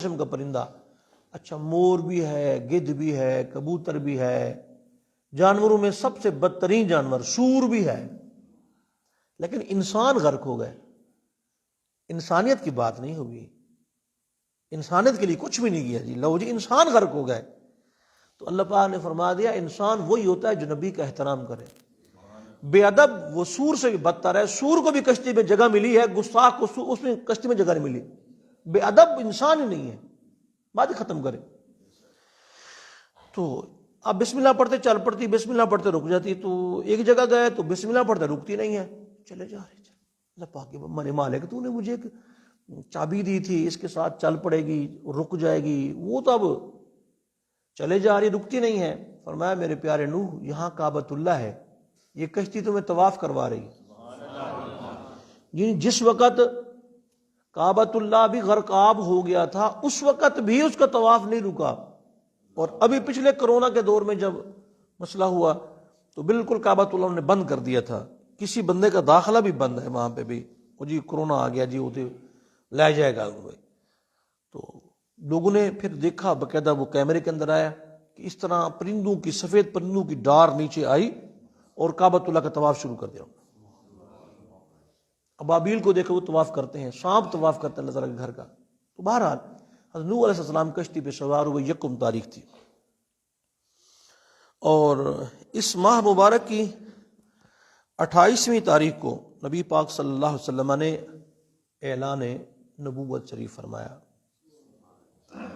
قسم کا پرندہ. اچھا مور بھی ہے، گدھ بھی ہے، کبوتر بھی ہے، جانوروں میں سب سے بدترین جانور سور بھی ہے. لیکن انسان غرق ہو گئے. انسانیت کی بات نہیں ہوگی، انسانیت کے لیے کچھ بھی نہیں کیا جی. لو جی انسان غرق ہو گئے. تو اللہ پاک نے فرما دیا انسان وہی ہوتا ہے جو نبی کا احترام کرے. بے ادب وہ سور سے بھی بدتر ہے. سور کو بھی کشتی میں جگہ ملی ہے، گستاخ کو اس میں کشتی میں جگہ نہیں ملی. بے ادب انسان ہی نہیں ہے. بات ہی ختم کرے. تو اب بسم اللہ پڑھتے چل پڑتی، بسم اللہ پڑھتے رک جاتی. تو ایک جگہ گئے تو بسم اللہ پڑھتے رکتی نہیں ہے، چلے جا رہے. اللہ پاک من مالک تو نے مجھے ایک چابی دی تھی، اس کے ساتھ چل پڑے گی، رک جائے گی. وہ تو اب چلے جا رہی، رکتی نہیں ہے. فرمایا میرے پیارے نوح یہاں کعبۃ اللہ ہے، یہ کشتی تمہیں طواف کروا رہی. جس وقت کعبۃ اللہ بھی غرقاب ہو گیا تھا اس وقت بھی اس کا طواف نہیں رکا. اور ابھی پچھلے کرونا کے دور میں جب مسئلہ ہوا تو بالکل کعبۃ اللہ نے بند کر دیا تھا. کسی بندے کا داخلہ بھی بند ہے وہاں پہ بھی. وہ جی کرونا آ گیا جی وہ لے جائے گا. تو لوگوں نے پھر دیکھا باقاعدہ، وہ کیمرے کے اندر آیا کہ اس طرح پرندوں کی، سفید پرندوں کی ڈار نیچے آئی اور کعبۃ اللہ کا طواف شروع کر دیا. ابابیل کو دیکھو وہ طواف کرتے ہیں، سانپ طواف کرتے ہیں اللہ تعالیٰ کے گھر کا. تو بہرحال حضرت نوح علیہ السلام کشتی پہ سوار ہوئے. 1 تاریخ تھی اور اس ماہ مبارک کی 28ویں تاریخ کو نبی پاک صلی اللہ علیہ وسلم نے اعلان نبوت شریف فرمایا.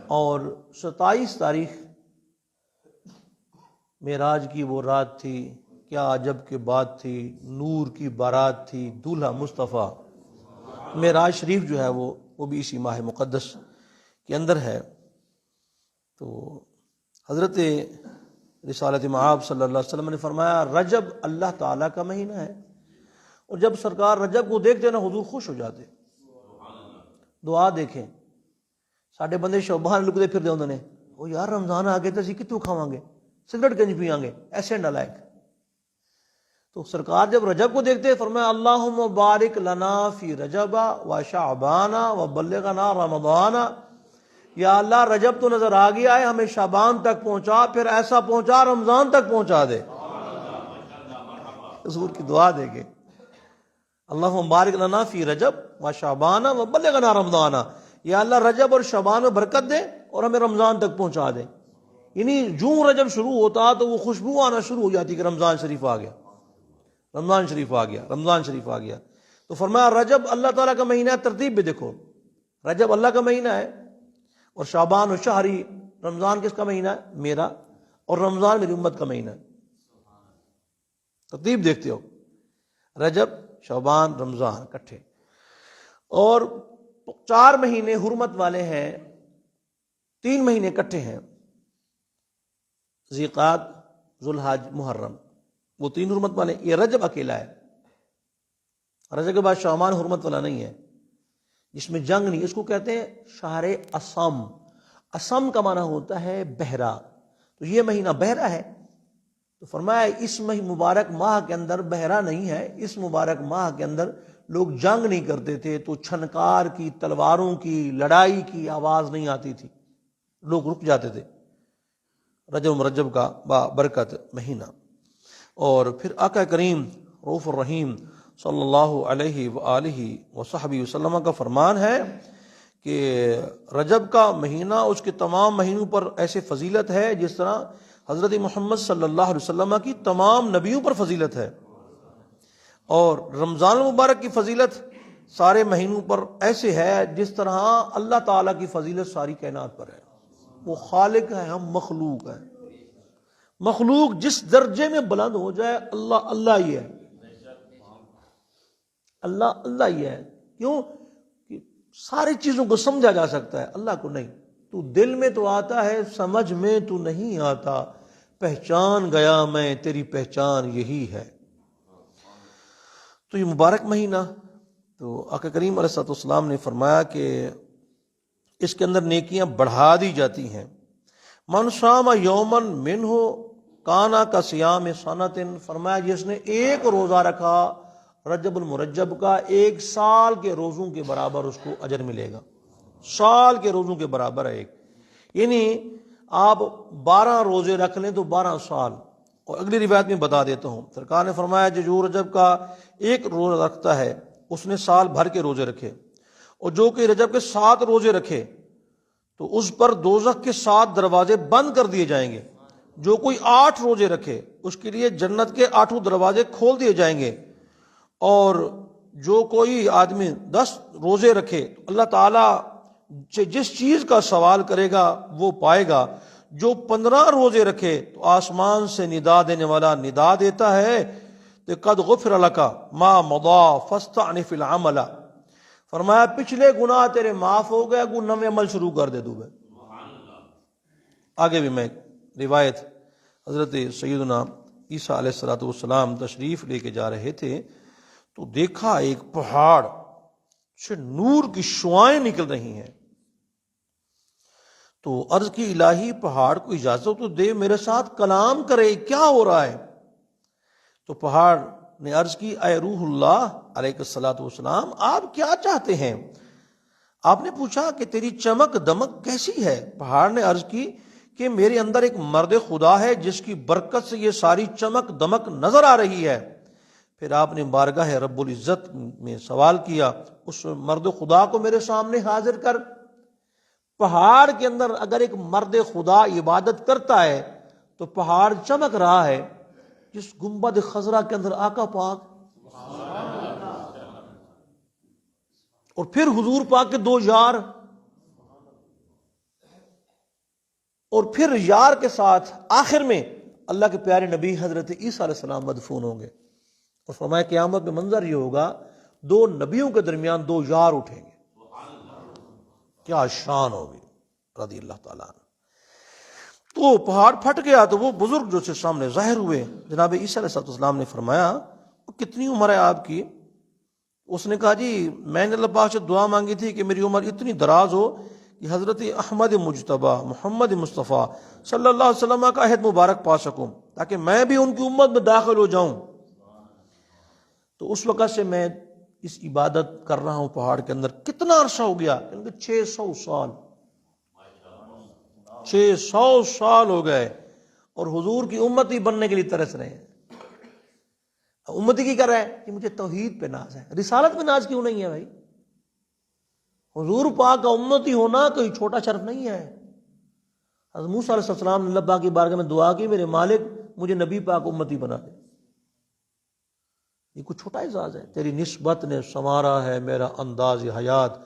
اور 27 تاریخ معراج کی وہ رات تھی. کیا عجب کی بات تھی، نور کی بارات تھی، دولہا مصطفیٰ. معراج شریف جو ہے وہ بھی اسی ماہ مقدس کے اندر ہے. تو حضرت رسالت مآب صلی اللہ علیہ وسلم نے فرمایا رجب اللہ تعالیٰ کا مہینہ ہے، اور جب سرکار رجب کو دیکھتے نا حضور خوش ہو جاتے. دعا دیکھیں ساڈے بندے شعبان لکتے پھر دے انہوں نے وہ یار رمضان آ گئے تو اسی کتوں کھاواں گے، سگریٹ کنج پیاں گے، ایسے نالائق. تو سرکار جب رجب کو دیکھتے فرمایا اللہم بارک لنا فی رجب و شعبان و بلغنا رمضان. یا اللہ رجب تو نظر آ گیا ہے، ہمیں شعبان تک پہنچا، پھر ایسا پہنچا رمضان تک پہنچا دے. حضور کی دعا دے گے اللہم بارک لنا فی رجب و شعبان و بلغنا رمضان. یا اللہ رجب اور شعبان میں برکت دے اور ہمیں رمضان تک پہنچا دے. یعنی جو رجب شروع ہوتا تو وہ خوشبو آنا شروع ہو جاتی کہ رمضان شریف آ گیا، رمضان شریف آ گیا، رمضان شریف آ گیا. تو فرمایا رجب اللہ تعالیٰ کا مہینہ ہے. ترتیب بھی دیکھو، رجب اللہ کا مہینہ ہے اور شعبان و شہری، رمضان کس کا مہینہ ہے؟ میرا. اور رمضان میری امت کا مہینہ ہے. ترتیب دیکھتے ہو، رجب شعبان رمضان اکٹھے. اور 4 مہینے حرمت والے ہیں، 3 مہینے اکٹھے ہیں، ذی قعدہ، ذوالحج، محرم، وہ 3 حرمت والے. یہ رجب اکیلا ہے. رجب کے بعد شعبان حرمت والا نہیں ہے، جس میں جنگ نہیں. اس کو کہتے ہیں شہر اسم. اسم کا معنی ہوتا ہے بحرا. تو یہ مہینہ بحرا ہے. تو فرمایا اس مبارک ماہ کے اندر بحرا نہیں ہے. اس مبارک ماہ کے اندر لوگ جنگ نہیں کرتے تھے، تو چھنکار کی، تلواروں کی، لڑائی کی آواز نہیں آتی تھی، لوگ رک جاتے تھے. رجب مرجب کا با برکت مہینہ. اور پھر آقا کریم رؤوف الرحیم صلی اللہ علیہ وآلہ وصحبہ وسلم کا فرمان ہے کہ رجب کا مہینہ اس کے تمام مہینوں پر ایسے فضیلت ہے جس طرح حضرت محمد صلی اللہ علیہ وسلم کی تمام نبیوں پر فضیلت ہے. اور رمضان المبارک کی فضیلت سارے مہینوں پر ایسے ہے جس طرح اللہ تعالیٰ کی فضیلت ساری کائنات پر ہے. وہ خالق ہے، ہم مخلوق ہیں. مخلوق جس درجے میں بلند ہو جائے اللہ اللہ ہی ہے، اللہ اللہ ہی ہے. کیوں کہ ساری چیزوں کو سمجھا جا سکتا ہے، اللہ کو نہیں. تو دل میں تو آتا ہے، سمجھ میں تو نہیں آتا، پہچان گیا میں تیری پہچان یہی ہے. تو یہ مبارک مہینہ، تو آقا کریم علیہ الصلوۃ والسلام نے فرمایا کہ اس کے اندر نیکیاں بڑھا دی جاتی ہیں. من صام یومن منہ کانا کا صیام سنۃ. فرمایا جس نے ایک روزہ رکھا رجب المرجب کا، 1 سال کے روزوں کے برابر اس کو اجر ملے گا. سال کے روزوں کے برابر ہے ایک، یعنی آپ 12 روزے رکھ لیں تو 12 سال۔ اور اگلی روایت میں بتا دیتا ہوں، سرکار نے فرمایا جو رجب کا ایک روزہ رکھتا ہے اس نے سال بھر کے روزے رکھے، اور جو کہ رجب کے 7 روزے رکھے تو اس پر دوزخ کے 7 دروازے بند کر دیے جائیں گے۔ جو کوئی 8 روزے رکھے اس کے لیے جنت کے 8 دروازے کھول دیے جائیں گے، اور جو کوئی آدمی 10 روزے رکھے تو اللہ تعالیٰ جس چیز کا سوال کرے گا وہ پائے گا۔ جو 15 روزے رکھے تو آسمان سے ندا دینے والا ندا دیتا ہے کہ قد غفر لک ما مضی فاستعنف العمل، فرمایا پچھلے گناہ تیرے معاف ہو گئے، کو نئے عمل شروع کر دے دو۔ آگے بھی میں روایت، حضرت سیدنا عیسیٰ علیہ السلام تشریف لے کے جا رہے تھے تو دیکھا ایک پہاڑ سے نور کی شعائیں نکل رہی ہیں، تو عرض کی الہی پہاڑ کو اجازت تو دے میرے ساتھ کلام کرے، کیا ہو رہا ہے؟ تو پہاڑ نے عرض کی اے روح اللہ علیہ الصلوۃ والسلام، آپ کیا چاہتے ہیں؟ آپ نے پوچھا کہ تیری چمک دمک کیسی ہے؟ پہاڑ نے عرض کی کہ میرے اندر ایک مرد خدا ہے جس کی برکت سے یہ ساری چمک دمک نظر آ رہی ہے۔ پھر آپ نے بارگاہ رب العزت میں سوال کیا، اس مرد خدا کو میرے سامنے حاضر کر۔ پہاڑ کے اندر اگر ایک مرد خدا عبادت کرتا ہے تو پہاڑ چمک رہا ہے، جس گنبد خضرا کے اندر آقا پاک اور پھر حضور پاک کے 2 یار، اور پھر یار کے ساتھ آخر میں اللہ کے پیارے نبی حضرت عیسیٰ علیہ السلام مدفون ہوں گے، اور فرمایا قیامت میں منظر یہ ہوگا 2 نبیوں کے درمیان 2 یار اٹھیں گے، کیا شان ہوگی رضی اللہ تعالیٰ عنہ۔ تو پہاڑ پھٹ گیا تو وہ بزرگ جو سے سامنے ظاہر ہوئے، جناب عیسیٰ علیہ السلام نے فرمایا کتنی عمر ہے آپ کی؟ اس نے کہا جی میں نے اللہ پاک سے دعا مانگی تھی کہ میری عمر اتنی دراز ہو کہ حضرت احمد مجتبیٰ محمد مصطفیٰ صلی اللہ علیہ وسلم کا عہد مبارک پا سکوں تاکہ میں بھی ان کی امت میں داخل ہو جاؤں۔ تو اس وقت سے میں اس عبادت کر رہا ہوں پہاڑ کے اندر۔ کتنا عرصہ ہو گیا؟ 600 سال، 600 سال ہو گئے، اور حضور کی امتی بننے کے لیے ترس رہے ہیں۔ امتی کی کر رہا ہے کہ مجھے توحید پہ ناز ہے، رسالت پہ ناز کیوں نہیں ہے بھائی؟ حضور پاک کا امتی ہونا کوئی چھوٹا شرف نہیں ہے۔ حضرت موسیٰ علیہ السلام نے اللہ پاک کی بارگاہ میں دعا کی، میرے مالک مجھے نبی پاک امتی بنا دے۔ یہ کوئی چھوٹا اعزاز ہے؟ تیری نسبت نے سنوارا ہے میرا انداز حیات،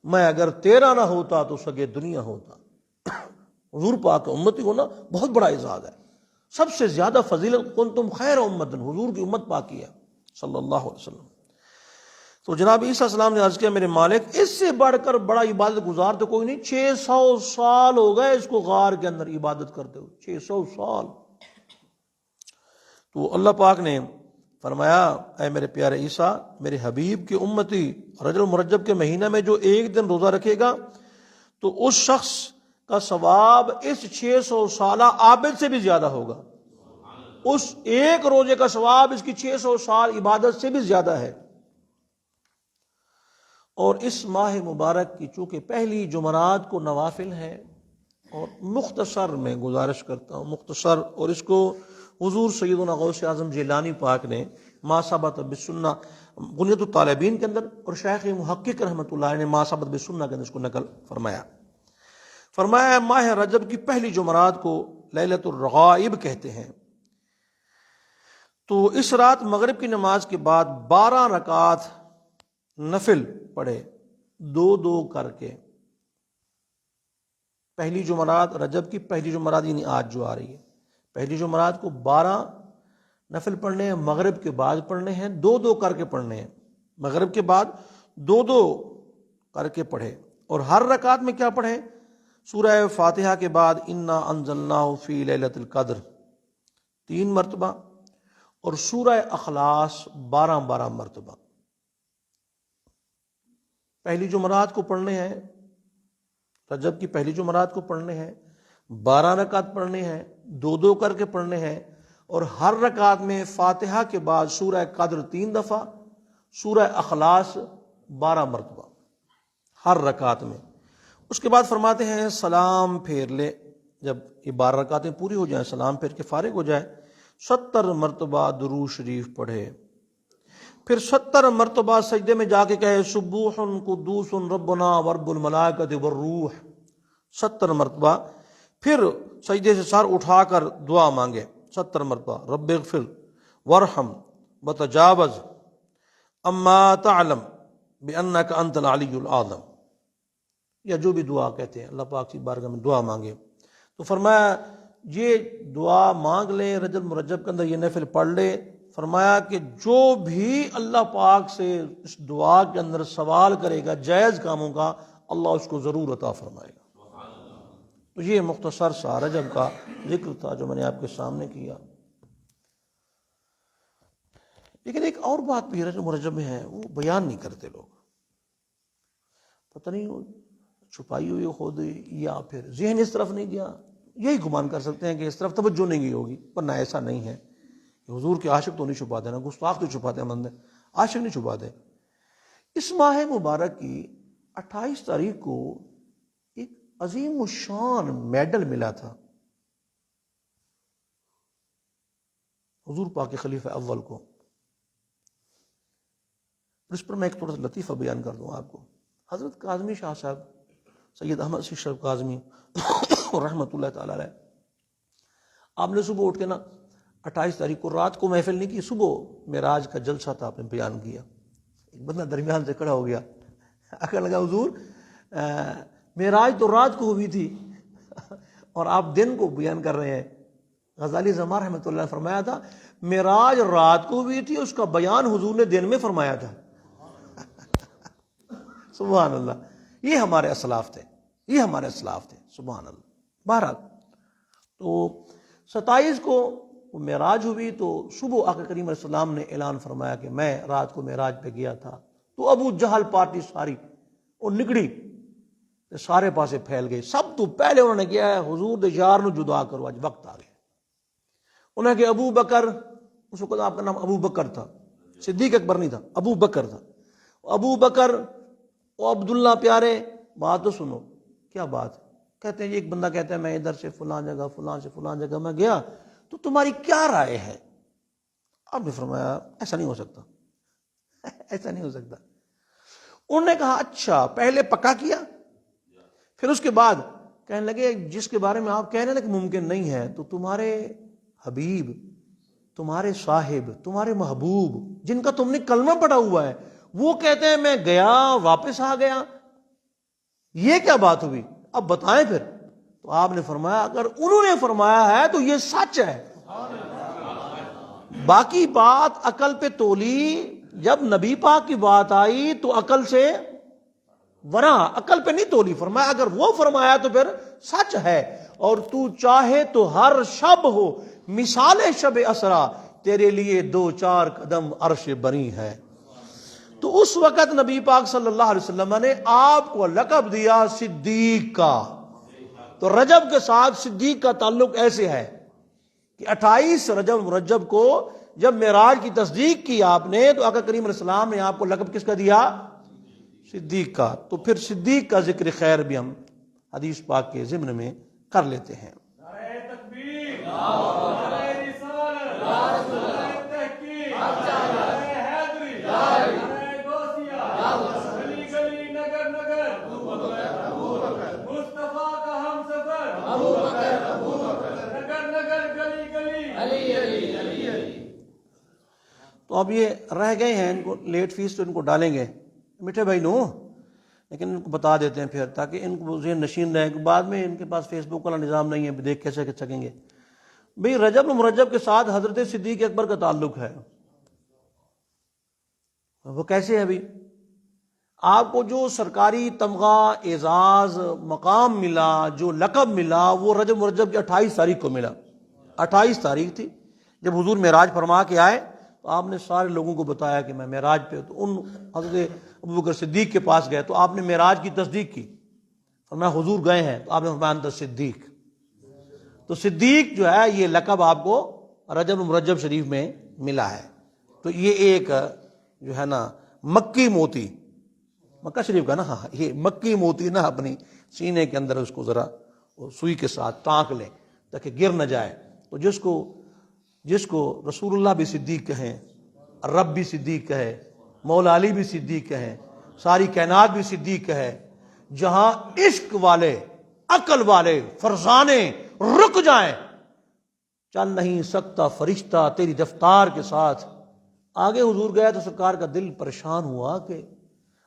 میں اگر تیرا نہ ہوتا تو سگے دنیا ہوتا۔ حضور پاک کا امتی ہونا بہت بڑا اعزاز ہے۔ سب سے زیادہ فضیلت کنتم خیر امت، حضور کی امت پاکی ہے صلی اللہ علیہ وسلم۔ تو جناب عیسیٰ علیہ السلام نے عرض کیا میرے مالک اس سے بڑھ کر بڑا عبادت گزار تو کوئی نہیں، 600 سال ہو گئے اس کو غار کے اندر عبادت کرتے ہوئے، 600 سال۔ تو اللہ پاک نے فرمایا اے میرے پیارے عیسیٰ، میرے حبیب کی امتی رجب المرجب کے مہینہ میں جو 1 دن روزہ رکھے گا تو اس شخص کا ثواب اس 600 سالہ عابد سے بھی زیادہ ہوگا، اس ایک روزے کا ثواب اس کی 600 سال عبادت سے بھی زیادہ ہے۔ اور اس ماہ مبارک کی چونکہ پہلی جمعرات کو نوافل ہے، اور مختصر میں گزارش کرتا ہوں مختصر، اور اس کو حضور سیدنا غوث اعظم جیلانی پاک نے ما ثبت بالسنہ غنیۃ الطالبین کے اندر، اور شیخ محقق رحمۃ اللہ نے ما ثبت بالسنہ کے اندر اس کو نقل فرمایا۔ فرمایا ماہ رجب کی پہلی جمعرات کو لیلۃ الرغائب کہتے ہیں۔ تو اس رات مغرب کی نماز کے بعد 12 رکعات نفل پڑھے 2 کر کے۔ پہلی جمعرات، رجب کی پہلی جمعرات یعنی آج جو آ رہی ہے، پہلی جمعرات کو 12 نفل پڑھنے ہیں، مغرب کے بعد پڑھنے ہیں، 2 کر کے پڑھنے ہیں، مغرب کے بعد 2 کر کے پڑھے۔ اور ہر رکعت میں کیا پڑھیں؟ سورہ فاتحہ کے بعد انا انزلناہ فی لیلۃ القدر 3 مرتبہ، اور سورہ اخلاص 12 مرتبہ۔ پہلی جمعرات کو پڑھنے ہیں، رجب کی پہلی جمعرات کو پڑھنے ہیں، 12 رکعت پڑھنے ہیں، 2 کر کے پڑھنے ہیں، اور ہر رکعت میں فاتحہ کے بعد سورہ قدر 3 دفعہ، سورہ اخلاص 12 مرتبہ ہر رکعت میں۔ اس کے بعد فرماتے ہیں سلام پھیر لے، جب یہ 12 رکعتیں پوری ہو جائیں سلام پھیر کے فارغ ہو جائے، 70 مرتبہ درود شریف پڑھے، پھر 70 مرتبہ سجدے میں جا کے کہے سبوح قدوس ربنا ورب الملائکۃ والروح، 70 مرتبہ، پھر سجدے سے سر اٹھا کر دعا مانگے 70 مرتبہ، رب اغفر وارحم وتجاوز اما تعلم بانک انت العلی الاعظم، یا جو بھی دعا کہتے ہیں اللہ پاک کی بارگاہ میں دعا مانگے۔ تو فرمایا یہ دعا مانگ لیں رجب مرجب کے اندر، یہ نفل پڑھ لے، فرمایا کہ جو بھی اللہ پاک سے اس دعا کے اندر سوال کرے گا جائز کاموں کا، اللہ اس کو ضرور عطا فرمائے گا۔ تو یہ مختصر سا رجب کا ذکر تھا جو میں نے آپ کے سامنے کیا۔ لیکن ایک اور بات بھی رجب مرجب میں ہے، وہ بیان نہیں کرتے لوگ، پتہ نہیں چھپائی ہوئی خود یا پھر ذہن اس طرف نہیں گیا، یہی گمان کر سکتے ہیں کہ اس طرف توجہ نہیں گئی ہوگی، ورنہ ایسا نہیں ہے۔ حضور کے عاشق تو نہیں چھپاتے، نا گستاخ تو چھپاتے ہیں بندے، عاشق نہیں چھپاتے۔ اس ماہ مبارک کی 28 تاریخ کو ایک عظیم الشان میڈل ملا تھا حضور پاک کے خلیفہ اول کو، اس پر میں ایک تھوڑا سا لطیفہ بیان کر دوں آپ کو۔ حضرت کاظمی شاہ صاحب، سید احمد شریف کاظمی رحمۃ اللہ تعالی علیہ، آپ نے صبح اٹھ کے 28 تاریخ کو رات کو محفل نہیں کی، صبح معراج کا جلسہ تھا، آپ نے بیان کیا۔ ایک بندہ درمیان سے کھڑا ہو گیا، آخر لگا حضور معراج تو رات کو ہوئی تھی اور آپ دن کو بیان کر رہے ہیں۔ غزالی زمان رحمۃ اللہ نے فرمایا تھا معراج رات کو ہوئی تھی، اس کا بیان حضور نے دن میں فرمایا تھا۔ سبحان اللہ، یہ ہمارے اسلاف تھے، یہ ہمارے اسلاف تھے، سبحان اللہ۔ بہرحال تو 27 کو معراج ہوئی تو صبح آقا کریم علیہ السلام نے اعلان فرمایا کہ میں رات کو معراج پہ گیا تھا۔ تو ابو جہل پارٹی ساری وہ نکڑی، سارے پاسے پھیل گئے۔ سب تو پہلے انہوں نے کیا ہے حضور دے یار نو جدا کرو، اج وقت آ گیا۔ انہوں نے کہ ابو بکر، اس وقت آپ کا نام ابو بکر تھا، صدیق اکبر نہیں تھا، ابو بکر تھا۔ ابو بکر او عبداللہ پیارے، بات تو سنو۔ کیا بات؟ کہتے ہیں ایک بندہ کہتا ہے میں ادھر سے فلاں جگہ، فلاں سے فلاں جگہ میں گیا، تو تمہاری کیا رائے ہے؟ آپ نے فرمایا ایسا نہیں ہو سکتا، ایسا نہیں ہو سکتا۔ انہوں نے کہا اچھا، پہلے پکا کیا، پھر اس کے بعد کہنے لگے جس کے بارے میں آپ کہہ رہے ہیں کہ ممکن نہیں ہے، تو تمہارے حبیب، تمہارے صاحب، تمہارے محبوب جن کا تم نے کلمہ پڑھا ہوا ہے، وہ کہتے ہیں میں گیا واپس آ گیا، یہ کیا بات ہوئی؟ اب بتائیں پھر۔ تو آپ نے فرمایا اگر انہوں نے فرمایا ہے تو یہ سچ ہے، باقی بات عقل پہ تولی، جب نبی پاک کی بات آئی تو عقل سے ورا، عقل پہ نہیں تولی۔ فرمایا اگر وہ فرمایا تو پھر سچ ہے، اور تو چاہے تو ہر شب ہو مثال شب اسرا، تیرے لیے 2-4 قدم عرش بری ہے۔ تو اس وقت نبی پاک صلی اللہ علیہ وسلم نے آپ کو لقب دیا صدیق کا۔ تو رجب کے ساتھ صدیق کا تعلق ایسے ہے کہ 28 رجب مرجب کو جب معراج کی تصدیق کی آپ نے، تو آقا کریم علیہ السلام نے آپ کو لقب کس کا دیا؟ صدیق کا۔ تو پھر صدیق کا ذکر خیر بھی ہم حدیث پاک کے ضمن میں کر لیتے ہیں۔ تو اب یہ رہ گئے ہیں، ان کو لیٹ فیس تو ان کو ڈالیں گے، میٹھے بھائی نو، لیکن ان کو بتا دیتے ہیں پھر تاکہ ان کو ذہن نشین رہے کہ بعد میں ان کے پاس فیس بک والا نظام نہیں ہے، دیکھ کیسے سکیں گے۔ بھئی رجب مرجب کے ساتھ حضرت صدیق اکبر کا تعلق ہے۔ وہ کیسے ہے بھی؟ آپ کو جو سرکاری تمغہ، اعزاز، مقام ملا، جو لقب ملا، وہ رجب مرجب کی 28 تاریخ کو ملا۔ 28 تاریخ تھی جب حضور معراج فرما کے آئے، تو آپ نے سارے لوگوں کو بتایا کہ میں معراج پہ، تو ان حضرت ابوبکر صدیق کے پاس گئے تو آپ نے معراج کی تصدیق کی، فرمایا حضور گئے ہیں، تو آپ نے فرمایا انت صدیق۔ تو صدیق جو ہے یہ لقب آپ کو رجب مرجب شریف میں ملا ہے۔ تو یہ ایک جو ہے نا مکی موتی مکہ شریف کا نا، ہاں یہ مکی موتی نا اپنی سینے کے اندر اس کو ذرا سوئی کے ساتھ ٹانک لیں تاکہ گر نہ جائے. تو جس کو رسول اللہ بھی صدیق کہیں، رب بھی صدیق کہے، مولا علی بھی صدیق کہیں، ساری کائنات بھی صدیق کہے، جہاں عشق والے عقل والے فرزانے رک جائیں، چل نہیں سکتا فرشتہ تیری رفتار کے ساتھ. آگے حضور گیا تو سرکار کا دل پریشان ہوا کہ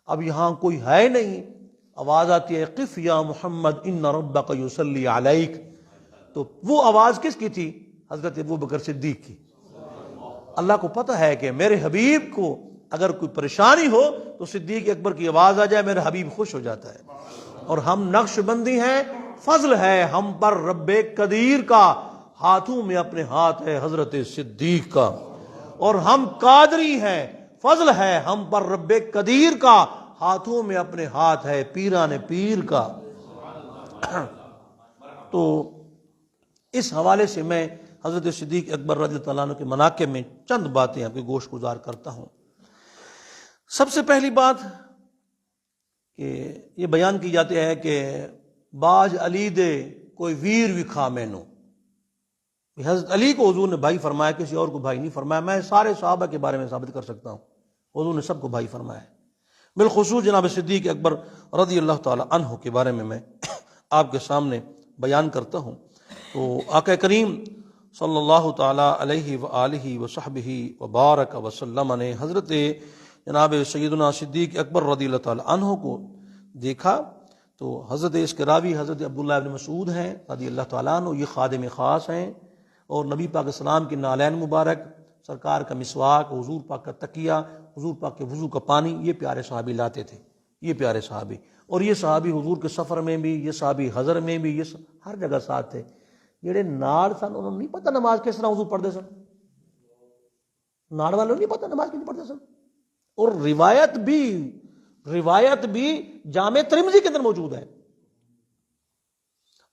اب یہاں کوئی ہے نہیں. آواز آتی ہے قف یا محمد ان ربک یصلی علیک. تو وہ آواز کس کی تھی؟ حضرت ابوبکر صدیق کی. اللہ کو پتہ ہے کہ میرے حبیب کو اگر کوئی پریشانی ہو تو صدیق اکبر کی آواز آ جائے، میرا حبیب خوش ہو جاتا ہے. اور ہم نقش بندی ہیں، فضل ہے ہم پر رب قدیر کا، ہاتھوں میں اپنے ہاتھ ہے حضرت صدیق کا. اور ہم قادری ہیں، فضل ہے ہم پر رب قدیر کا، ہاتھوں میں اپنے ہاتھ ہے پیران پیر کا. تو اس حوالے سے میں حضرت صدیق اکبر رضی اللہ عنہ کے مناقب میں چند باتیں آپ کے گوش گزار کرتا ہوں. سب سے پہلی بات کہ یہ بیان کی جاتی ہے کہ باج علی دے کوئی ویر وکھا مینو. حضرت علی کو حضور نے بھائی فرمایا، کسی اور کو بھائی نہیں فرمایا. میں سارے صحابہ کے بارے میں ثابت کر سکتا ہوں، حضور نے سب کو بھائی فرمایا ہے. بالخصوص جناب صدیق اکبر رضی اللہ تعالی عنہ کے بارے میں آپ کے سامنے بیان کرتا ہوں. تو آقا کریم صلی اللہ تعالی علیہ وآلہ وصحبہ وبارک وسلم نے حضرت جناب سیدنا صدیق اکبر رضی اللہ تعالی عنہ کو دیکھا. تو حضرت اس کے راوی حضرت عبداللہ ابن مسعود ہیں رضی اللہ تعالیٰ عنہ. یہ خادم خاص ہیں، اور نبی پاک السلام کی نالین مبارک، سرکار کا مسواک، حضور پاک کا تکیہ، حضور پاک کے وضو کا پانی، یہ پیارے صحابی لاتے تھے. یہ پیارے صحابی، اور یہ صحابی حضور کے سفر میں بھی، یہ صحابی حضر میں بھی، یہ ہر جگہ ساتھ تھے. جڑے ناڑ سن انہوں نے نہیں پتہ نماز کس طرح حضور پڑھتے سن، ناڑ والوں نہیں پتہ نماز کس پڑھتے سن. اور روایت بھی جامع ترمذی کے اندر موجود ہے.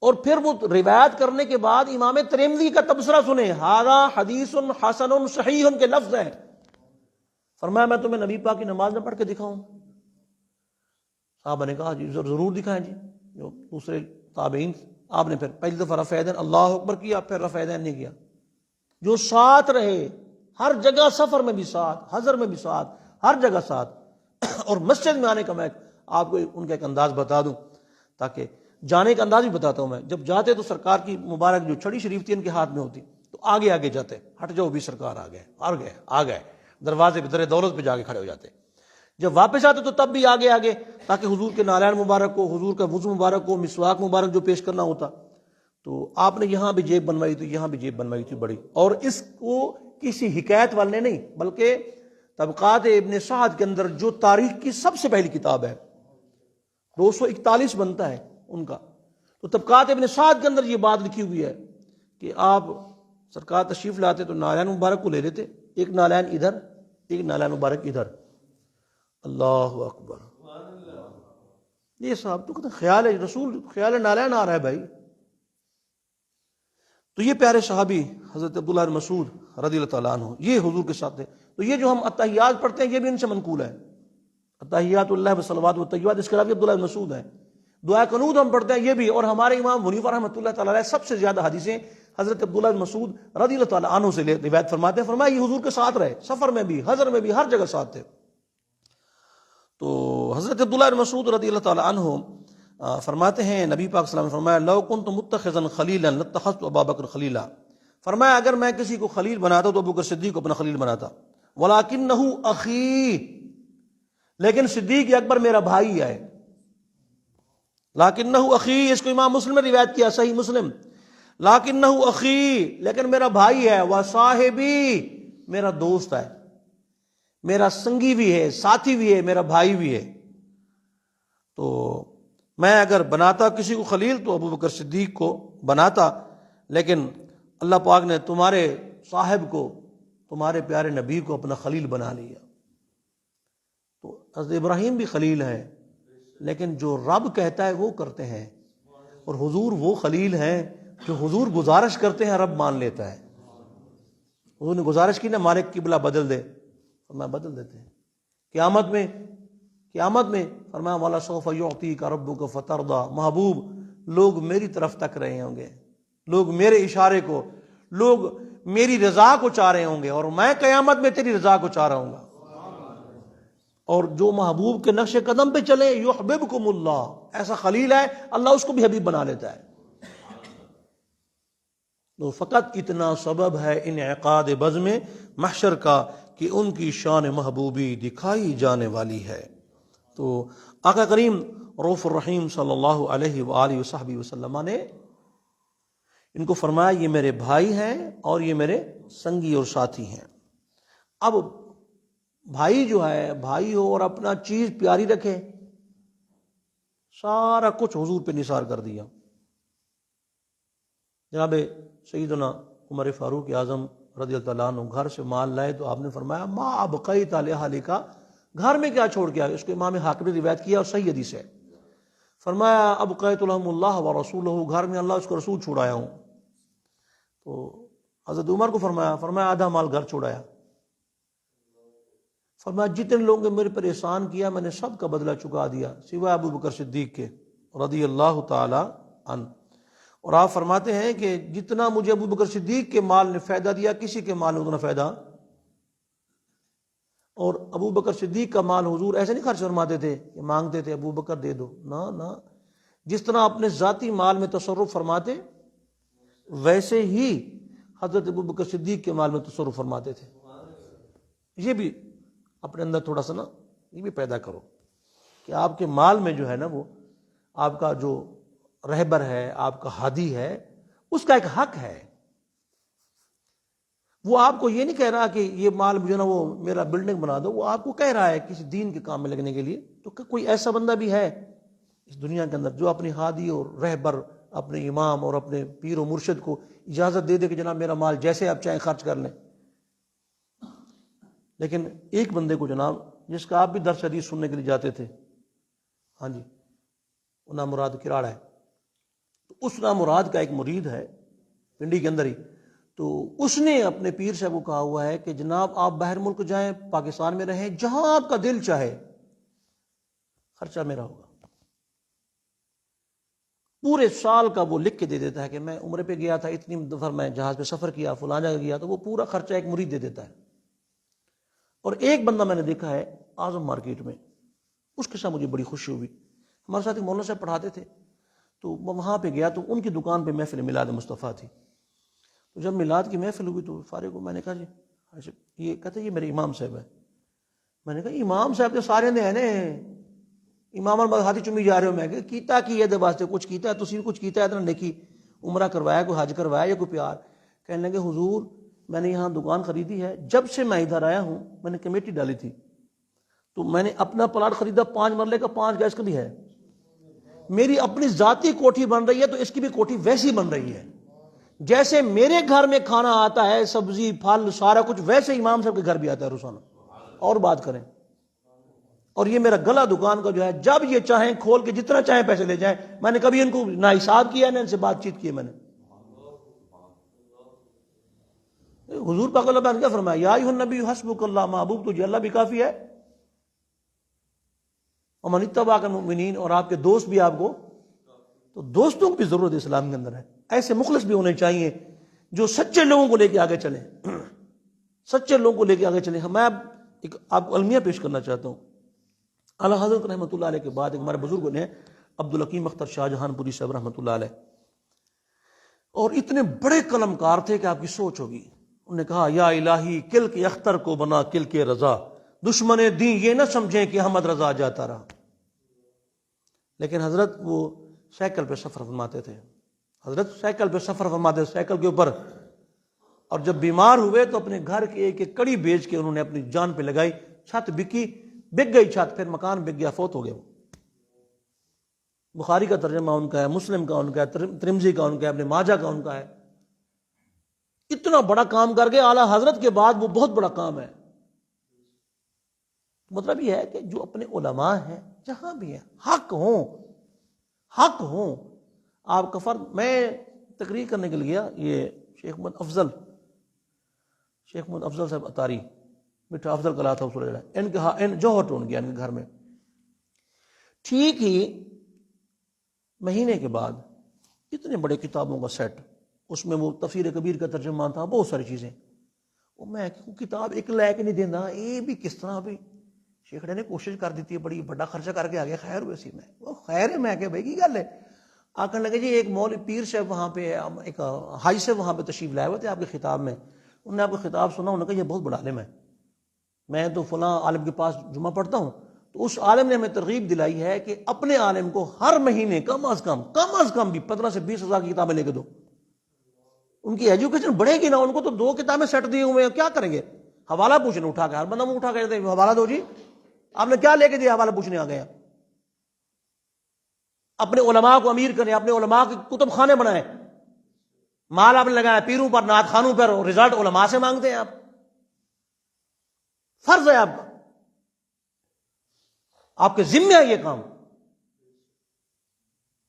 اور پھر وہ روایت کرنے کے بعد امام ترمذی کا تبصرہ سنیں، ھذا حدیث حسن صحیح کے لفظ ہیں. فرمایا میں تمہیں نبی پاک کی نماز میں پڑھ کے دکھاؤں؟ صحابہ نے کہا جی ضرور دکھائیں جی. جو دوسرے تابعین، آپ نے پھر پہلی دفعہ رفع یدین اللہ اکبر کیا، پھر رفع یدین نہیں کیا. جو ساتھ رہے ہر جگہ، سفر میں بھی ساتھ، حضر میں بھی ساتھ، ہر جگہ ساتھ. اور مسجد میں آنے کا میں آپ کو ان کا ایک انداز بتا دوں، تاکہ جانے کا انداز بھی بتاتا ہوں. میں جب جاتے تو سرکار کی مبارک جو چھڑی شریف تھی ان کے ہاتھ میں ہوتی، تو آگے آگے جاتے، ہٹ جاؤ بھی سرکار آ گئے، دروازے پہ در دولت پہ جا کے کھڑے ہو جاتے. جب واپس آتے تو تب بھی آگے آگے، تاکہ حضور کے نالین مبارک کو، حضور کا وضو مبارک کو، مسواک مبارک جو پیش کرنا ہوتا. تو آپ نے یہاں بھی جیب بنوائی تھی، یہاں بھی جیب بنوائی تھی بڑی. اور اس کو کسی حکایت والے نہیں، بلکہ طبقات ابن سعد کے اندر جو تاریخ کی سب سے پہلی کتاب ہے، 241 بنتا ہے ان کا. تو طبقات ابن سعد کے اندر یہ بات لکھی ہوئی ہے کہ آپ سرکار تشریف لاتے تو نالین مبارک کو لے لیتے، ایک نالین ادھر، ایک نالین مبارک ادھر. اللہ اکبر. یہ صاحب تو خیال ہے رسول، خیال نالین آ رہا ہے بھائی. تو یہ پیارے صحابی حضرت عبداللہ بن مسعود رضی اللہ تعالیٰ عنہ یہ حضور کے ساتھ تھے. تو یہ جو ہم اتحیات پڑھتے ہیں یہ بھی ان سے منقول ہے. اتحیات اللہ والصلوات والطیبات، اس کے علاوہ عبداللہ بن مسعود ہیں. دعا قنوت ہم پڑھتے ہیں یہ بھی. اور ہمارے امام حنیفہ رحمۃ اللہ تعالیٰ علیہ سب سے زیادہ حدیثیں حضرت عبداللہ بن مسعود رضی اللہ تعالیٰ عنہ سے روایت فرماتے ہیں. فرمایا یہ حضور کے ساتھ رہے، سفر میں بھی، حضر میں بھی، ہر جگہ ساتھ تھے. تو حضرت عبداللہ بن مسعود رضی اللہ تعالیٰ عنہ فرماتے ہیں نبی پاک صلی اللہ علیہ وسلم نے فرمایا لو کنت متخذا خلیلا لاتخذت ابا بکر خلیلا. فرمایا اگر میں کسی کو خلیل بناتا تو ابو بکر صدیق کو اپنا خلیل بناتا. ولکنہ اخی، لیکن صدیق اکبر میرا بھائی ہے. لاکنہ اخی، اس کو امام مسلم نے روایت کیا، صحیح مسلم. لاکنہ اخی، لیکن میرا بھائی ہے. وصاحبی، میرا دوست ہے، میرا سنگی بھی ہے، ساتھی بھی ہے، میرا بھائی بھی ہے. تو میں اگر بناتا کسی کو خلیل تو ابو بکر صدیق کو بناتا، لیکن اللہ پاک نے تمہارے صاحب کو، تمہارے پیارے نبی کو اپنا خلیل بنا لیا. تو حضرت ابراہیم بھی خلیل ہے، لیکن جو رب کہتا ہے وہ کرتے ہیں. اور حضور وہ خلیل ہیں جو حضور گزارش کرتے ہیں رب مان لیتا ہے. حضور نے گزارش کی نا مالک قبلہ بدل دے، اور میں بدل دیتے ہیں. قیامت میں قیامت میں فرمایا والا سوف یعطیک ربک فترضی، محبوب لوگ میری طرف تک رہے ہوں گے، لوگ میرے اشارے کو، لوگ میری رضا کو چاہ رہے ہوں گے، اور میں قیامت میں تیری رضا کو چاہ رہا ہوں گا۔ اور جو محبوب کے نقش قدم پہ چلے یحببکم اللہ، ایسا خلیل ہے اللہ اس کو بھی حبیب بنا لیتا ہے۔ تو فقط اتنا سبب ہے انعقاد بزم محشر کا کہ ان کی شان محبوبی دکھائی جانے والی ہے۔ تو آقا کریم رؤوف الرحیم صلی اللہ علیہ وآلہ وصحبہ وسلم نے ان کو فرمایا یہ میرے بھائی ہیں اور یہ میرے سنگی اور ساتھی ہیں۔ اب بھائی جو ہے، بھائی ہو اور اپنا چیز پیاری رکھے، سارا کچھ حضور پہ نثار کر دیا۔ جناب سیدنا عمر فاروق اعظم رضی اللہ عنہ گھر سے مال لائے تو آپ نے فرمایا ما ابقیت لأہلک، گھر میں کیا چھوڑ کے آئے؟ اس کو امام حاکم نے روایت کیا اور صحیح حدیث ہے۔ فرمایا ابقیت لهم اللہ ورسولہ، گھر میں اللہ اس کو رسول چھوڑایا ہوں۔ تو حضرت عمر کو فرمایا آدھا مال گھر چھوڑایا۔ فرمایا جتنے لوگوں نے میرے پر احسان کیا میں نے سب کا بدلہ چکا دیا سوائے ابو بکر صدیق کے رضی اللہ تعالی عنہ۔ اور آپ فرماتے ہیں کہ جتنا مجھے ابو بکر صدیق کے مال نے فائدہ دیا کسی کے مال نے اتنا فائدہ۔ اور ابو بکر صدیق کا مال حضور ایسے نہیں خرچ فرماتے تھے کہ مانگتے تھے ابو بکر دے دو، نہ، جس طرح اپنے ذاتی مال میں تصرف فرماتے ویسے ہی حضرت ابو بکر صدیق کے مال میں تصرف فرماتے تھے۔ یہ بھی اپنے اندر تھوڑا سا نا یہ بھی پیدا کرو کہ آپ کے مال میں جو ہے نا وہ آپ کا جو رہبر ہے، آپ کا ہادی ہے، اس کا ایک حق ہے۔ وہ آپ کو یہ نہیں کہہ رہا کہ یہ مال مجھے نا وہ میرا بلڈنگ بنا دو، وہ آپ کو کہہ رہا ہے کسی دین کے کام میں لگنے کے لیے۔ تو کوئی ایسا بندہ بھی ہے اس دنیا کے اندر جو اپنی ہادی اور رہبر، اپنے امام اور اپنے پیر و مرشد کو اجازت دے دے کہ جناب میرا مال جیسے آپ چاہیں خرچ کر لیں؟ لیکن ایک بندے کو جناب جس کا آپ بھی درس حدیث سننے کے لیے جاتے تھے، ہاں جی، نام مراد کراڑ ہے، تو اس نام مراد کا ایک مرید ہے پنڈی کے اندر ہی، تو اس نے اپنے پیر صاحب کو کہا ہوا ہے کہ جناب آپ باہر ملک جائیں، پاکستان میں رہیں، جہاں آپ کا دل چاہے خرچہ میرا ہوگا۔ پورے سال کا وہ لکھ کے دے دیتا ہے کہ میں عمرے پہ گیا تھا، اتنی دفعہ میں جہاز پہ سفر کیا، فلاں جگہ گیا، تو وہ پورا خرچہ ایک مرید دے دیتا ہے۔ اور ایک بندہ میں نے دیکھا ہے اعظم مارکیٹ میں، اس کے ساتھ مجھے بڑی خوشی ہوئی۔ ہمارے ساتھ ایک مولانا صاحب پڑھاتے تھے، تو میں وہاں پہ گیا تو ان کی دکان پہ محفل میلاد مصطفیٰ تھی۔ تو جب میلاد کی محفل ہوئی تو فارغ کو میں نے کہا جی یہ کہتے یہ میرے امام صاحب ہے۔ میں نے کہا امام صاحب تو سارے نے ہے نا، امام اور ہاتھی چمی جا رہے ہو؟ میں کہ کیتا کی ہے واسطے کچھ کیتا ہے، تسی کچھ کیتا ہے اتنا نیکی، عمرہ کروایا، کوئی حج کروایا یا کوئی پیار؟ کہنے لگے حضور میں نے یہاں دکان خریدی ہے، جب سے میں ادھر آیا ہوں میں نے کمیٹی ڈالی تھی تو میں نے اپنا پلاٹ خریدا 5 مرلے کا، 5 گز کا بھی ہے، میری اپنی ذاتی کوٹھی بن رہی ہے تو اس کی بھی کوٹھی ویسی بن رہی ہے، جیسے میرے گھر میں کھانا آتا ہے سبزی پھل سارا کچھ، ویسے امام صاحب کے گھر بھی آتا ہے روزانہ۔ اور بات کریں، اور یہ میرا گلا دکان کا جو ہے جب یہ چاہیں کھول کے جتنا چاہیں پیسے لے جائیں، میں نے کبھی ان کو نہ حساب کیا نہ ان سے بات چیت کی۔ میں نے حضور پاک اللہ نے کیا فرمایا، یا ایھا النبی حسبک اللہ، محبوب تجھے اللہ بھی کافی ہے، ومن اتبعک المؤمنین، اور آپ کے دوست بھی آپ کو، تو دوستوں کی بھی ضرورت اسلام کے اندر ہے۔ ایسے مخلص بھی ہونے چاہیے جو سچے لوگوں کو لے کے آگے چلیں، سچے لوگوں کو لے کے آگے چلیں۔ میں ایک آپ کو المیہ پیش کرنا چاہتا ہوں۔ اعلیٰ حضرت رحمۃ اللہ علیہ کے بعد ایک ہمارے بزرگ نے عبدالحکیم اختر شاہ جہان پوری صاحب رحمۃ اللہ علیہ، اور اتنے بڑے قلم کار تھے کہ آپ کی سوچ ہوگی۔ انہوں نے کہا یا الہی کل کے اختر کو بنا کل کے رضا، دشمن دین یہ نہ سمجھیں کہ احمد رضا جاتا رہا۔ لیکن حضرت وہ سائیکل پہ سفر فرماتے تھے، حضرت سائیکل پہ سفر فرماتے تھے، سائیکل کے اوپر، اور جب بیمار ہوئے تو اپنے گھر کی ایک ایک کڑی بیچ کے انہوں نے اپنی جان پہ لگائی، چھت بکی، بک گئی چھت، پھر مکان بک گیا، فوت ہو گئے۔ بخاری کا ترجمہ ان کا ہے، مسلم کا ان کا ہے، ترمذی کا ان کا ہے، ابن ماجہ کا ان کا ہے۔ اتنا بڑا کام کر کے اعلیٰ حضرت کے بعد وہ بہت بڑا کام ہے۔ مطلب یہ ہے کہ جو اپنے علماء ہیں جہاں بھی ہیں حق ہوں، حق ہوں۔ آپ کا فرد، میں تقریر کرنے کے لیے گیا، یہ شیخ محمد افضل صاحب اتاری، میٹھا افضل کلا تھا ان کے جوہر ٹون گیا ان کے گھر میں، ٹھیک ہی مہینے کے بعد اتنے بڑے کتابوں کا سیٹ، اس میں وہ تفسیر کبیر کا ترجمہ تھا، بہت ساری چیزیں، وہ میں کتاب ایک لے کے نہیں دینا، یہ بھی کس طرح بھی شیخڑے نے کوشش کر دیتی ہے، بڑی بڑا خرچہ کر کے آ گیا، خیر ہوئے سی میں وہ خیر ہے، میں کہ بھائی کی گل ہے، آکھنے لگے جی ایک مول پیر صاحب وہاں پہ ایک حاج سے وہاں پہ تشریف لائے ہوئے تھے آپ کے خطاب میں، انہوں نے آپ کا خطاب سنا، انہوں نے کہا یہ بہت بڑا عالم ہے، میں تو فلاں عالم کے پاس جمعہ پڑھتا ہوں، تو اس عالم نے ہمیں ترغیب دلائی ہے کہ اپنے عالم کو ہر مہینے کم از کم بھی 15 سے 20 ہزار کی کتابیں لے کے دو، ان کی ایجوکیشن بڑھے گی نا، ان کو تو 2 کتابیں سیٹ دیے ہوئے ہیں، کیا کریں گے؟ حوالہ پوچھنے اٹھا کے، ہر بندہ منہ اٹھا کے کہتے ہیں حوالہ دو جی، آپ نے کیا لے کے دیا حوالہ پوچھنے آ گئے؟ اپنے علماء کو امیر کریں، اپنے علماء کے کتب خانے بنائیں، مال آپ نے لگایا پیروں پر، نعت خانوں پر، رزلٹ علماء سے مانگتے ہیں آپ، فرض ہے آپ کے ذمہ ہے یہ کام،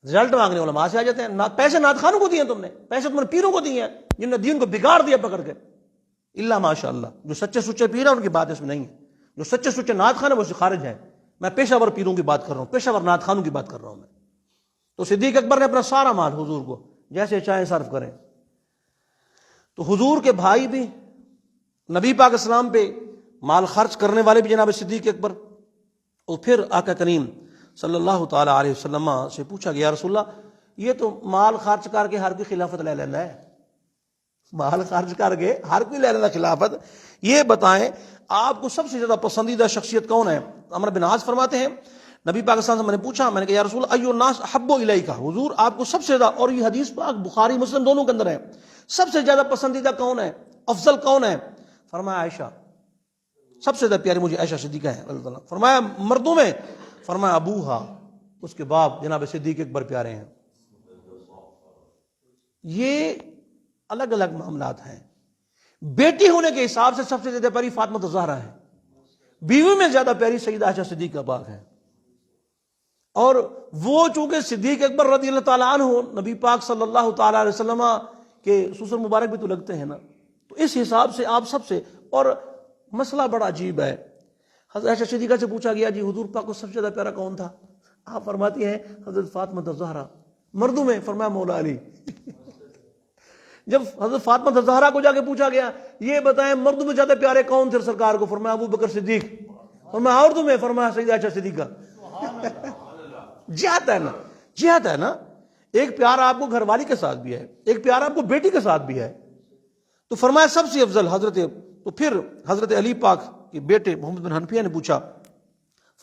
رزلٹ مانگنے علماء سے آ جاتے ہیں، پیسے نعت خانوں کو دیے تم نے، پیسے تم نے پیروں کو دیے ہیں جن نے دین کو بگاڑ دیا پکڑ کے، الا ماشاء اللہ جو سچے سچے پیر ہیں ان کی بات اس میں نہیں ہے، جو سچے سچے نعت خان ہیں وہ سے خارج ہیں، میں پیشہ ور پیروں کی بات کر رہا ہوں، پیشہ ور نعت خانوں کی بات کر رہا ہوں میں۔ تو صدیق اکبر نے اپنا سارا مال حضور کو جیسے چاہے صرف کریں، تو حضور کے بھائی بھی نبی پاک اسلام پہ مال خرچ کرنے والے بھی جناب صدیق اکبر، اور پھر آقا کریم صلی اللہ تعالی علیہ وسلم سے پوچھا گیا، یا رسول اللہ یہ تو مال خرچ کر کے ہر کوئی خلافت لے لینا ہے، مال خرچ کر کے ہر کوئی لے لینا خلافت، یہ بتائیں آپ کو سب سے زیادہ پسندیدہ شخصیت کون ہے؟ عمرو بن عاص فرماتے ہیں نبی پاک صلی اللہ علیہ وسلم سے میں نے پوچھا، میں نے کہا یا رسول اللہ ای الناس احب الیک، حضور آپ کو سب سے زیادہ، اور یہ حدیث پاک بخاری مسلم دونوں کے اندر ہے، سب سے زیادہ پسندیدہ کون ہے، افضل کون ہے؟ فرمایا عائشہ، سب سے زیادہ پیاری مجھے عائشہ صدیقہ ہے رضی اللہ عنہا۔ فرمایا مردوں میں؟ فرمایا ابوہا، اس کے باپ جناب صدیق اکبر پیارے ہیں۔ یہ الگ الگ معاملات ہیں، بیٹی ہونے کے حساب سے سب سے زیادہ پیاری فاطمہ الزہرا ہے، بیوی میں زیادہ پیاری سیدہ عائشہ صدیقہ پاک ہے، اور وہ چونکہ صدیق اکبر رضی اللہ تعالیٰ عنہ نبی پاک صلی اللہ تعالیٰ علیہ وسلم کے سسر مبارک بھی تو لگتے ہیں نا، تو اس حساب سے آپ سب سے، اور مسئلہ بڑا عجیب ہے، حضرت عائشہ صدیقہ سے پوچھا گیا جی حضور پاک کو سب سے زیادہ پیارا کون تھا؟ آپ فرماتی ہیں حضرت فاطمہ الزہرا۔ مردوں میں؟ فرمایا مولا علی۔ جب حضرت فاطمہ الزہرا کو جا کے پوچھا گیا یہ بتائیں مردوں میں زیادہ پیارے کون تھے سرکار کو؟ فرمایا ابو بکر صدیق۔ فرمایا عورتوں میں؟ فرمایا سیدہ عائشہ صدیقہ۔ جہاد ہے نا، جہاد ہے نا، ایک پیار آپ کو گھر والی کے ساتھ بھی ہے، ایک پیار آپ کو بیٹی کے ساتھ بھی ہے، تو فرمایا سب سے افضل حضرت، تو پھر حضرت علی پاک کے بیٹے محمد بن حنفیہ نے پوچھا،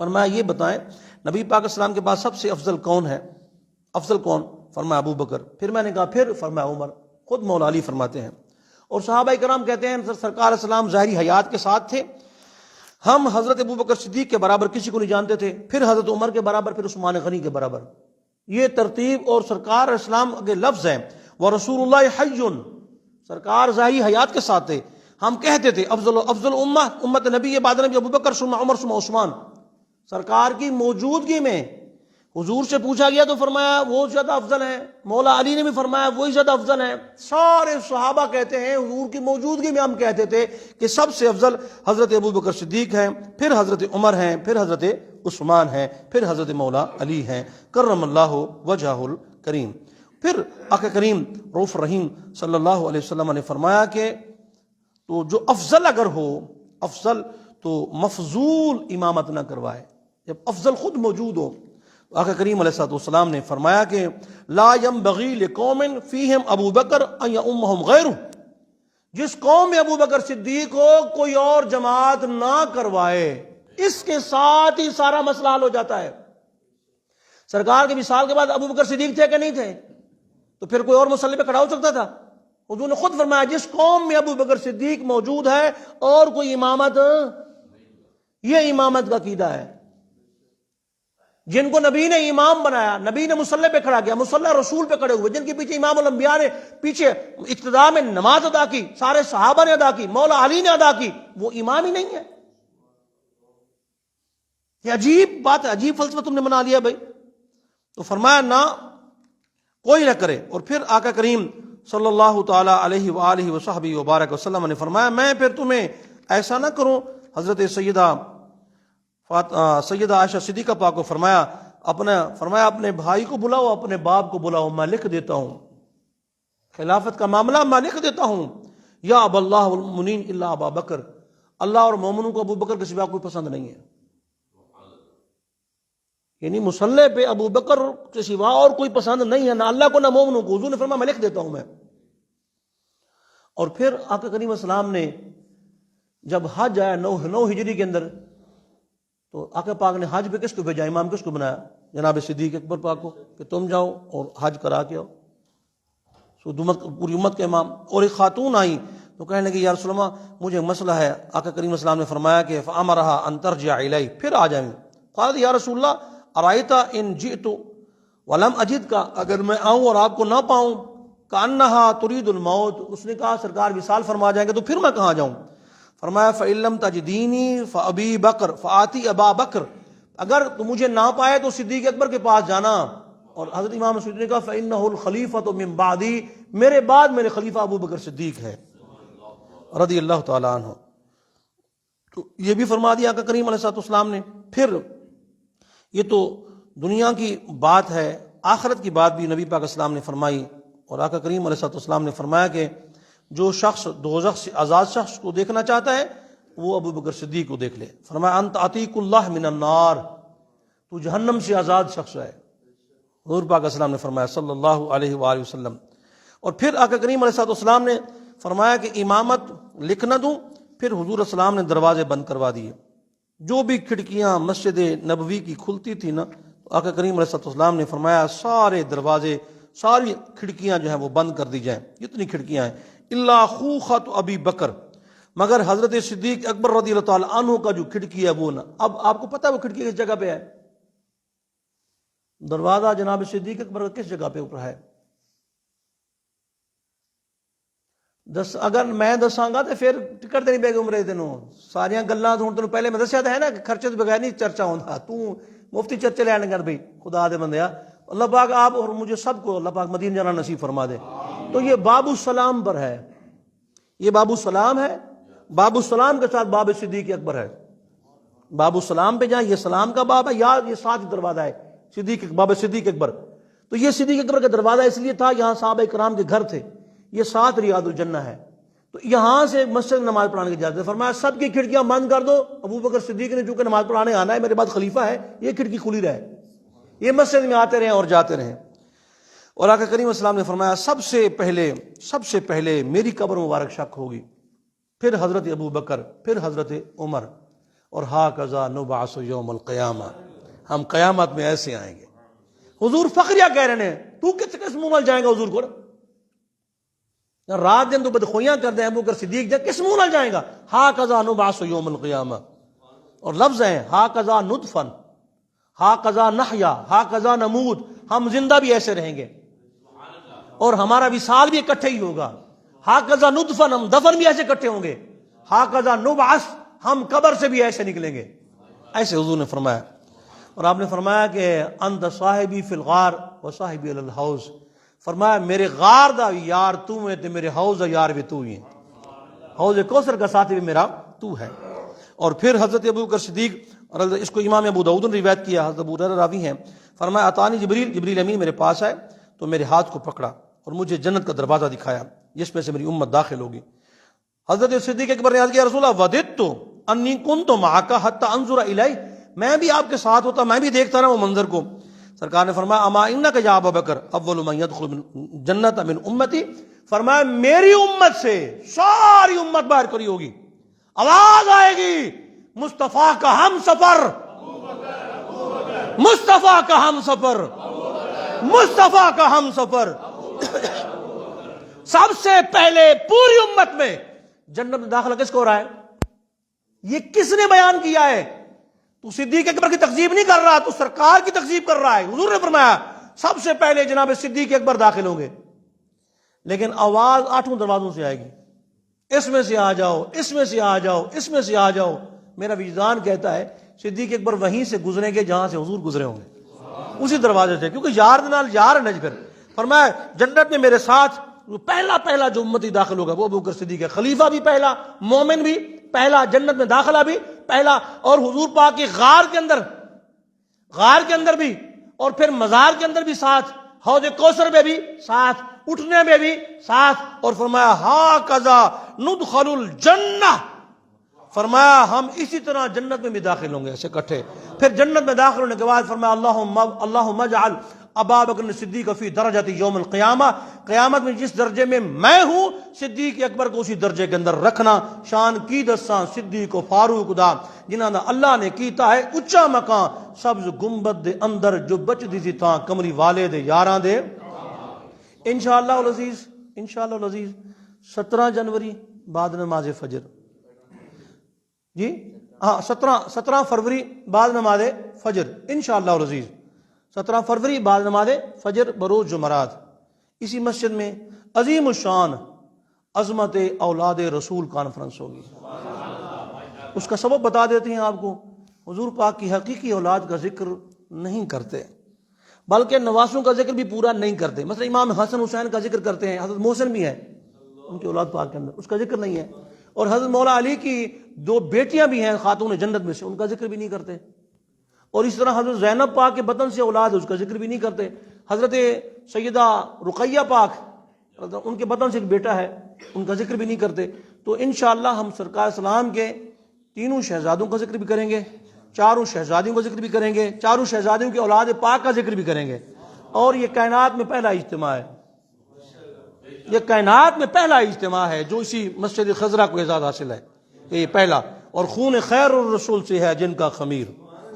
فرمایا یہ بتائیں نبی پاک اسلام کے بعد سب سے افضل کون ہے؟ افضل کون؟ فرمایا ابو بکر۔ پھر میں نے کہا پھر؟ فرمایا عمر۔ خود مولا علی فرماتے ہیں، اور صحابہ کرام کہتے ہیں سرکار اسلام ظاہری حیات کے ساتھ تھے، ہم حضرت ابو بکر صدیق کے برابر کسی کو نہیں جانتے تھے، پھر حضرت عمر کے برابر، پھر عثمان غنی کے برابر، یہ ترتیب، اور سرکار اسلام کے لفظ ہیں وَرَسُولُ اللَّهِ حَيٌّ، سرکار ظاہری حیات کے ساتھ تھے، ہم کہتے تھے افضل امہ، امت نبی بعد نبی ابو بکر ثم عمر ثم عثمان، سرکار کی موجودگی میں حضور سے پوچھا گیا تو فرمایا وہ زیادہ افضل ہیں، مولا علی نے بھی فرمایا وہی زیادہ افضل ہیں، سارے صحابہ کہتے ہیں حضور کی موجودگی میں ہم کہتے تھے کہ سب سے افضل حضرت ابو بکر صدیق ہیں، پھر حضرت عمر ہیں، پھر حضرت عثمان ہیں، پھر حضرت مولا علی ہیں کرم اللہ وجہہ الکریم۔ پھر آقا کریم رؤوف رحیم صلی اللہ علیہ وسلم نے فرمایا کہ تو جو افضل اگر ہو، افضل تو مفضول امامت نہ کروائے، جب افضل خود موجود ہو۔ آقا کریم علیہ السلام نے فرمایا کہ لا ينبغی لقوم فیہم ابو بکر ان یؤمہم غیرہ، جس قوم میں ابو بکر صدیق ہو کوئی اور جماعت نہ کروائے، اس کے ساتھ ہی سارا مسئلہ حل ہو جاتا ہے۔ سرکار کے وصال کے بعد ابو بکر صدیق تھے کہ نہیں تھے؟ تو پھر کوئی اور مصلی پہ کھڑا ہو سکتا تھا؟ حضور نے خود فرمایا جس قوم میں ابو بکر صدیق موجود ہے اور کوئی امامت، یہ امامت کا عقیدہ ہے۔ جن کو نبی نے امام بنایا، نبی نے مصلی پہ کھڑا کیا، مصلی رسول پہ کھڑے ہوئے، جن کے پیچھے امام الانبیاء نے پیچھے ابتداء میں نماز ادا کی، سارے صحابہ نے ادا کی، مولا علی نے ادا کی، وہ امام ہی نہیں ہے؟ یہ عجیب بات ہے، عجیب فلسفہ تم نے بنا لیا بھائی۔ تو فرمایا نہ کوئی نہ کرے۔ اور پھر آقا کریم صلی اللہ تعالی علیہ وآلہ وصحبہ وبارک وسلم نے فرمایا میں پھر تمہیں ایسا نہ کروں۔ حضرت سیدہ عائشہ صدیقہ پاک کو فرمایا فرمایا اپنے بھائی کو بلاؤ، اپنے باپ کو بلاؤ، میں لکھ دیتا ہوں خلافت کا معاملہ، میں لکھ دیتا ہوں. یا اب اللہ والمؤمنین الا ابا بکر، اللہ اور مومنوں کو ابو بکر کے سوا کوئی پسند نہیں ہے. یعنی مصلح پہ ابو بکر کے سوا اور کوئی پسند نہیں ہے، نہ اللہ کو نہ مومنوں کو. حضور نے فرمایا میں لکھ دیتا ہوں میں. اور پھر آقا کریم السلام نے جب حج آیا 9 ہجری کے اندر، تو آقا پاک نے حج پہ کس کو بھیجا؟ امام کس کو بنایا؟ جناب صدیق اکبر پاک کو، کہ تم جاؤ اور حج کرا کے آؤ، پوری امت کے امام. اور ایک خاتون آئی تو کہنے لگی یا رسول اللہ مجھے مسئلہ ہے. آقا کریم السلام نے فرمایا کہ فامرها ان ترجع الی، پھر آ جائیں. قالت یا رسول اللہ ارایت ان جئت ولم اجد کا، اگر میں آؤں اور آپ کو نہ پاؤں، کانہا ترید الموت، اس نے کہا سرکار وصال فرما جائیں گے تو پھر میں کہاں جاؤں؟ فرمایا فإن لم تجدینی فأبی بکر فآتی ابا بکر، اگر تو مجھے نہ پائے تو صدیق اکبر کے پاس جانا. اور حضرت امام صدیق نے کہا فإنہ الخلیفۃ من بعدی، میرے بعد میرے خلیفہ ابو بکر صدیق ہے رضی اللہ تعالی عنہ. تو یہ بھی فرما دیا آقا کریم علیہ السلام نے. پھر یہ تو دنیا کی بات ہے، آخرت کی بات بھی نبی پاک اسلام نے فرمائی. اور آقا کریم علیہ السلام نے فرمایا کہ جو شخص دوزخ سے آزاد شخص کو دیکھنا چاہتا ہے وہ ابو بکر صدیق کو دیکھ لے. فرمایا انت عتیق اللہ من النار، تو جہنم سے آزاد شخص ہے. حضور پاک اسلام نے فرمایا صلی اللہ علیہ وآلہ وسلم. اور پھر آقا کریم علیہ السلام نے فرمایا کہ امامت لکھ نہ دوں. پھر حضور السلام نے دروازے بند کروا دیے. جو بھی کھڑکیاں مسجد نبوی کی کھلتی تھی نا، آقا کریم علیہ السلام نے فرمایا سارے دروازے، ساری کھڑکیاں جو ہیں وہ بند کر دی جائیں. جتنی کھڑکیاں ہیں الا خوخۃ ابی بکر، مگر حضرت صدیق اکبر رضی اللہ تعالی عنہ کا جو کھڑکی ہے وہ نہ. اب آپ کو پتہ ہے وہ کھڑکی کس جگہ پہ ہے؟ دروازہ جناب صدیق اکبر کس جگہ پہ اوپر ہے؟ اگر میں دساں گا تو پھر ٹکٹ نہیں پے گی عمرے دنوں ساریاں گلاں. ہوں تینوں پہلے میں دسیا تو ہے نا کہ خرچے تو بغیر نہیں چرچا ہوتا. تو مفتی چرچے لین کر بھائی خدا دے بندیا. اللہ پاک آپ اور مجھے سب کو اللہ پاک مدینہ جانا نصیب فرما دے. تو یہ باب السلام پر ہے، یہ باب السلام ہے. باب السلام کے ساتھ باب صدیق اکبر ہے. باب السلام پہ جائیں، یہ سلام کا باب ہے، یا یہ ساتھ ہی دروازہ ہے صدیق باب صدیق اکبر. تو یہ صدیق اکبر کا دروازہ اس لیے تھا یہاں صحابہ کرام کے گھر تھے. یہ ساتھ ریاض الجنہ ہے. تو یہاں سے مسجد نماز پڑھانے کی اجازت ہے. فرمایا سب کی کھڑکیاں بند کر دو. ابو بکر صدیق نے چونکہ نماز پڑھانے آنا ہے، میرے بعد خلیفہ ہے، یہ کھڑکی کھلی رہے، یہ مسجد میں آتے رہیں اور جاتے رہیں. اور آقا کریم السلام نے فرمایا سب سے پہلے میری قبر مبارک شک ہوگی، پھر حضرت ابو بکر، پھر حضرت عمر، اور ہاکذا نبعث یوم القیامہ، ہم قیامت میں ایسے آئیں گے. حضور فخریہ کہہ رہے ہیں تو کس منہ نال جائیں گا حضور کو؟ رات دن تو بدخویاں کر دیں ابو بکر صدیق جا کس منہ نال جائیں گا؟ ہاکذا نبعث یوم القیامہ. اور لفظ ہیں ہاکذا نطفن، ہاکذا نحیا، ہاکذا نموت، ہم زندہ بھی ایسے رہیں گے اور ہمارا وصال بھی اکٹھے ہی ہوگا. ہاکذا نطفن، ہم دفن بھی ایسے اکٹھے ہوں گے. ہاکذا نبعث، ہم قبر سے بھی ایسے نکلیں گے. ایسے حضور نے فرمایا. اور آپ نے فرمایا کہ انت صاحبی فی الغار و صاحبی علی الحوض، فرمایا میرے غار دا یار تو ہے تے میرے حوض دا یار بھی تو ہی ہے، حوض کوثر کا ساتھی بھی میرا تو ہے. اور پھر حضرت ابو بکر صدیق، اور اس کو امام ابو داؤد نے روایت کیا، حضرت ابو ہریرہ راوی ہیں، فرمایا اتانی جبریل امین میرے پاس آئے تو میرے ہاتھ کو پکڑا اور مجھے جنت کا دروازہ دکھایا جس میں سے میری امت داخل ہوگی. حضرت صدیق اکبر نے عرض کیا رسول اللہ وددت انی کنت معک حتی انظر الی، میں بھی آپ کے ساتھ ہوتا، میں بھی دیکھتا رہا وہ منظر کو. سرکار نے فرمایا اما انک یا ابا بکر اول من يدخل جنت من امتی، فرمایا میری امت سے ساری امت باہر کھڑی ہوگی، آواز آئے گی مصطفیٰ کا ہم سفر، مصطفیٰ کا ہم سفر، مصطفیٰ کا ہم سفر. سب سے پہلے پوری امت میں جنت میں داخلہ کس کو ہو رہا ہے؟ یہ کس نے بیان کیا ہے؟ تو صدیق اکبر کی تکذیب نہیں کر رہا، تو سرکار کی تکذیب کر رہا ہے. حضور نے فرمایا سب سے پہلے جناب صدیق اکبر داخل ہوں گے، لیکن آواز 8 دروازوں سے آئے گی، اس میں سے آ جاؤ، اس میں سے آ جاؤ، اس میں سے آ جاؤ. میرا وجدان کہتا ہے صدیق اکبر وہیں سے گزریں گے جہاں سے حضور گزرے ہوں گے، اسی دروازے سے، کیونکہ یار نال یار ہے. پھر فرمایا جنت میں میرے ساتھ پہلا جو امتی داخل ہوگا وہ ابو بکر صدیق ہے. خلیفہ بھی پہلا، مومن بھی پہلا، جنت میں داخلہ بھی پہلا. اور حضور پاک کی غار کے اندر بھی اور پھر مزار کے اندر بھی ساتھ، حوض کوثر میں بھی ساتھ، اٹھنے میں بھی ساتھ، اور فرمایا ہا کذا ندخل الجنہ، فرمایا ہم اسی طرح جنت میں بھی داخل ہوں گے ایسے اکٹھے۔ پھر جنت میں داخل ہونے کے بعد فرمایا اللہم اجعل ابا بکر صدیق فی درجۃ یوم القیامہ، قیامت میں جس درجے میں میں ہوں صدیق اکبر کو اسی درجے کے اندر رکھنا۔ شان کی دساں صدیق و فاروق دا جنہاں دا اللہ نے کیتا ہے اچا مکان، سبز گنبد دے اندر جو بچ دی سی تھاں کمری والے دے یاراں دے۔ انشاءاللہ العزیز، انشاءاللہ العزیز 17 جنوری بعد نماز فجر، جی ہاں 17 فروری بعد نماز فجر انشاءاللہ العزیز، 17 فروری بعد نماز فجر بروز جمعرات، اسی مسجد میں عظیم الشان عظمت اولاد رسول کانفرنس ہوگی۔ اس کا سبب بتا دیتے ہیں آپ کو، حضور پاک کی حقیقی اولاد کا ذکر نہیں کرتے، بلکہ نواسوں کا ذکر بھی پورا نہیں کرتے۔ مثلا امام حسن حسین کا ذکر کرتے ہیں، حضرت محسن بھی ہے ان کی اولاد پاک کے اندر، اس کا ذکر نہیں ہے، اور حضرت مولا علی کی 2 بیٹیاں بھی ہیں خاتون جنت میں سے، ان کا ذکر بھی نہیں کرتے، اور اس طرح حضرت زینب پاک کے بطن سے اولاد ہے اس کا ذکر بھی نہیں کرتے، حضرت سیدہ رقیہ پاک ان کے بطن سے ایک بیٹا ہے ان کا ذکر بھی نہیں کرتے۔ تو انشاءاللہ ہم سرکار اسلام کے 3 شہزادوں کا ذکر بھی کریں گے، 4 شہزادیوں کا ذکر بھی کریں گے، 4 شہزادیوں کی اولاد پاک کا ذکر بھی کریں گے، اور یہ کائنات میں پہلا اجتماع ہے، یہ کائنات میں پہلا اجتماع ہے جو اسی مسجد خضرا کو اعزاز حاصل ہے، یہ پہلا۔ اور خون خیر الرسول سے ہے جن کا خمیر،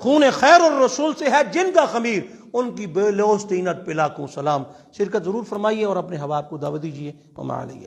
خون خیر الرسول سے ہے جن کا خمیر، ان کی بے لوث طینت پہ لاکھوں سلام۔ شرکت ضرور فرمائیے اور اپنے احباب کو دعوت دیجیے۔ وما علیہ